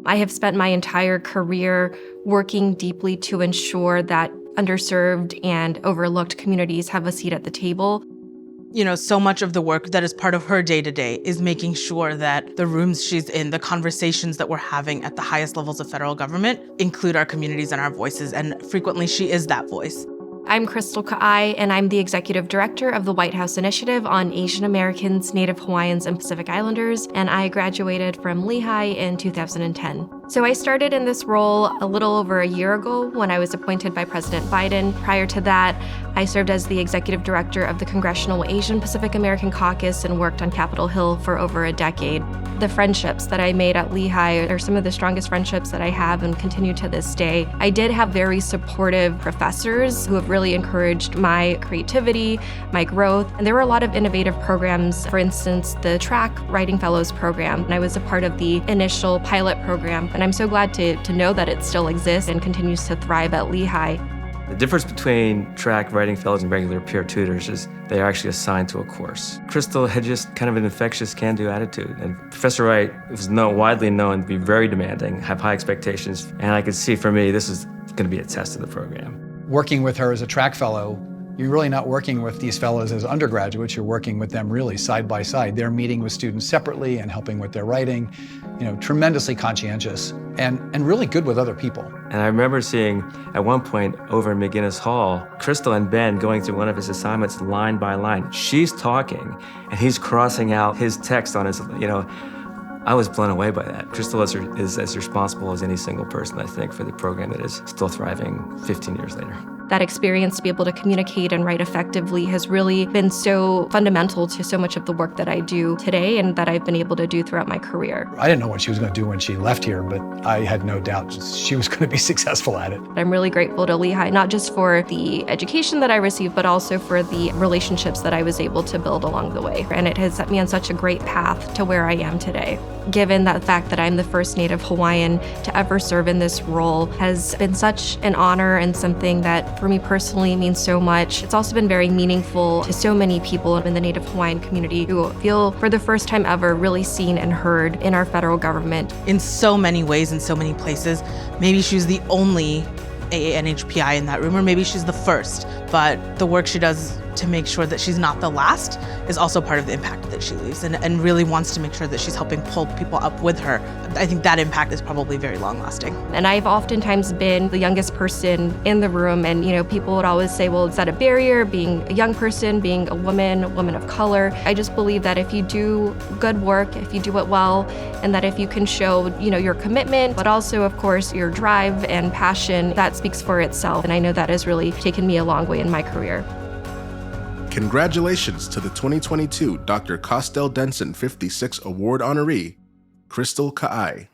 I have spent my entire career working deeply to ensure that underserved and overlooked communities have a seat at the table. You know, so much of the work that is part of her day-to-day is making sure that the rooms she's in, the conversations that we're having at the highest levels of federal government include our communities and our voices, and frequently she is that voice. I'm Krystal Kaʻai, and I'm the Executive Director of the White House Initiative on Asian Americans, Native Hawaiians, and Pacific Islanders, and I graduated from Lehigh in 2010. So I started in this role a little over a year ago when I was appointed by President Biden. Prior to that, I served as the Executive Director of the Congressional Asian Pacific American Caucus and worked on Capitol Hill for over a decade. The friendships that I made at Lehigh are some of the strongest friendships that I have and continue to this day. I did have very supportive professors who have really encouraged my creativity, my growth, and there were a lot of innovative programs. For instance, the Track Writing Fellows program, and I was a part of the initial pilot program, and I'm so glad to know that it still exists and continues to thrive at Lehigh. The difference between track writing fellows and regular peer tutors is they are actually assigned to a course. Krystal had just kind of an infectious can-do attitude, and Professor Wright was widely known to be very demanding, have high expectations, and I could see for me this is going to be a test of the program. Working with her as a track fellow, you're really not working with these fellows as undergraduates, you're working with them really side by side. They're meeting with students separately and helping with their writing, tremendously conscientious and really good with other people. And I remember seeing at one point over in McGinnis Hall, Krystal and Ben going through one of his assignments line by line. She's talking and he's crossing out his text on his, I was blown away by that. Krystal is as responsible as any single person, I think, for the program that is still thriving 15 years later. That experience to be able to communicate and write effectively has really been so fundamental to so much of the work that I do today and that I've been able to do throughout my career. I didn't know what she was going to do when she left here, but I had no doubt she was going to be successful at it. I'm really grateful to Lehigh, not just for the education that I received, but also for the relationships that I was able to build along the way. And it has set me on such a great path to where I am today. Given that fact that I'm the first Native Hawaiian to ever serve in this role has been such an honor and something that for me personally means so much. It's also been very meaningful to so many people in the Native Hawaiian community who feel for the first time ever really seen and heard in our federal government. In so many ways, in so many places, maybe she's the only WHIAANHPI in that room, or maybe she's the first, but the work she does to make sure that she's not the last is also part of the impact that she leaves and really wants to make sure that she's helping pull people up with her. I think that impact is probably very long-lasting. And I've oftentimes been the youngest person in the room, and people would always say, well, is that a barrier, being a young person, being a woman of color? I just believe that if you do good work, if you do it well, and that if you can show, your commitment, but also, of course, your drive and passion, that speaks for itself. And I know that has really taken me a long way in my career. Congratulations to the 2022 Dr. Costel Denson 56 Award honoree, Krystal Kaʻai.